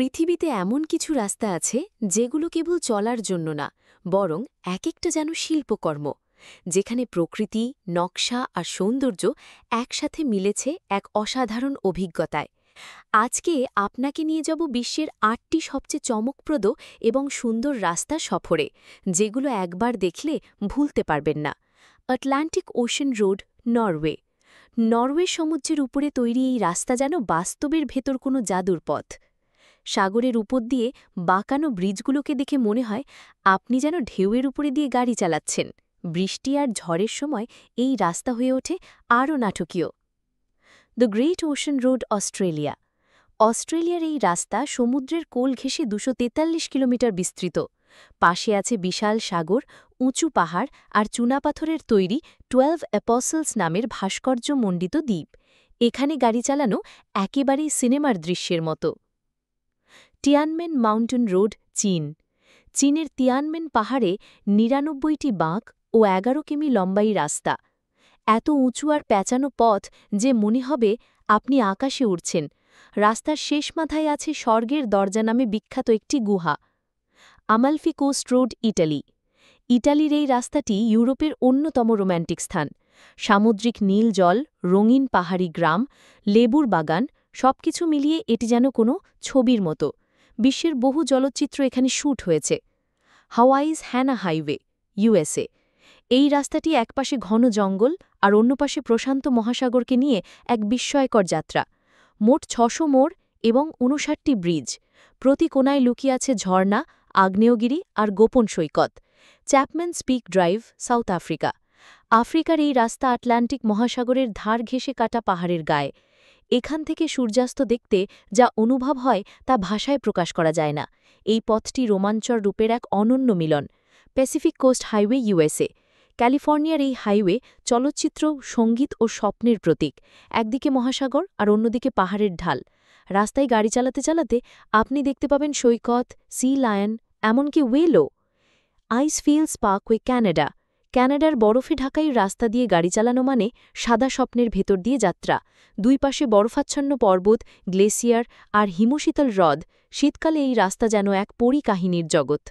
পৃথিবীতে এমন কিছু রাস্তা আছে যেগুলো কেবল চলার জন্য না, বরং এক একটা যেন শিল্পকর্ম, যেখানে প্রকৃতি, নকশা আর সৌন্দর্য একসাথে মিলেছে এক অসাধারণ অভিজ্ঞতায়। আজকে আপনাকে নিয়ে যাব বিশ্বের ৮টি সবচেয়ে চমকপ্রদ এবং সুন্দর রাস্তা সফরে, যেগুলো একবার দেখলে ভুলতে পারবেন না। Atlantic ocean road, Norway. Norway সমুদ্রের উপরে তৈরি এই রাস্তা যেন বাস্তবের ভেতর কোনো জাদুর পথ। সাগরের উপর দিয়ে বাঁকানো ব্রিজগুলোকে দেখে মনে হয় আপনি যেন ঢেউয়ের উপরে দিয়ে গাড়ি চালাচ্ছেন। বৃষ্টি আর ঝড়ের সময় এই রাস্তা হয়ে ওঠে আরও নাটকীয়। The great ocean road, Australia. অস্ট্রেলিয়ার এই রাস্তা সমুদ্রের কোল ঘেঁষে ২৪৩ কিলোমিটার বিস্তৃত। পাশে আছে বিশাল সাগর, উঁচু পাহাড় আর চুনাপাথরের তৈরি 12 অ্যাপসলস নামের ভাস্কর্যমণ্ডিত দ্বীপ। এখানে গাড়ি চালানো একেবারেই সিনেমার দৃশ্যের মতো। তিয়ানমেন মাউন্টেন রোড, চীন। চীনের তিয়ানমেন পাহাড়ে ৯৯টি বাঁক ও ১১ কিমি লম্বাই রাস্তা। এত উঁচু আর প্যাঁচানো পথ যে মনে হবে আপনি আকাশে উড়ছেন। রাস্তার শেষ মাথায় আছে স্বর্গের দরজা নামে বিখ্যাত একটি গুহা। Amalfi coast road, Italy. ইটালির এই রাস্তাটি ইউরোপের অন্যতম রোম্যান্টিক স্থান। সামুদ্রিক নীল জল, রঙিন পাহাড়ি গ্রাম, লেবুর বাগান, সবকিছু মিলিয়ে এটি যেন কোনো ছবির মতো। বিশ্বের বহু চলচ্চিত্র এখানে শ্যুট হয়েছে। হাওয়াইজ হ্যানা হাইওয়ে, ইউএসএ। এই রাস্তাটি একপাশে ঘন জঙ্গল আর অন্য পাশে প্রশান্ত মহাসাগরকে নিয়ে এক বিস্ময়কর যাত্রা। মোট ৬০০ মোড় এবং ৫৯টি ব্রিজ। প্রতি কোনায় লুকিয়ে আছে ঝর্ণা, আগ্নেয়গিরি আর গোপন সৈকত। চ্যাপম্যানস পিক ড্রাইভ, সাউথ আফ্রিকা। আফ্রিকার এই রাস্তা আটলান্টিক মহাসাগরের ধার ঘেঁষে কাটা পাহাড়ের গায়ে। এখান থেকে সূর্যাস্ত দেখতে যা অনুভব হয় তা ভাষায় প্রকাশ করা যায় না। এই পথটি রোমাঞ্চর রূপের এক অনন্য মিলন। Pacific coast highway, USA. ক্যালিফোর্নিয়ার এই হাইওয়ে চলচ্চিত্র, সঙ্গীত ও স্বপ্নের প্রতীক। একদিকে মহাসাগর আর অন্যদিকে পাহাড়ের ঢাল। রাস্তায় গাড়ি চালাতে চালাতে আপনি দেখতে পাবেন সৈকত, সি লায়ন, এমনকি ওয়েলো। আইসফিল্ডস পার্কওয়ে, কানাডা। কানাডার বরফে ঢাকাই রাস্তা দিয়ে গাড়ি চালানো মানে সাদা স্বপ্নের ভেতর দিয়ে যাত্রা। দুই পাশে বরফাচ্ছন্ন পর্বত, গ্লেসিয়ার আর হিমশীতল হ্রদ। শীতকালে এই রাস্তা যেন এক পরী কাহিনীর জগৎ।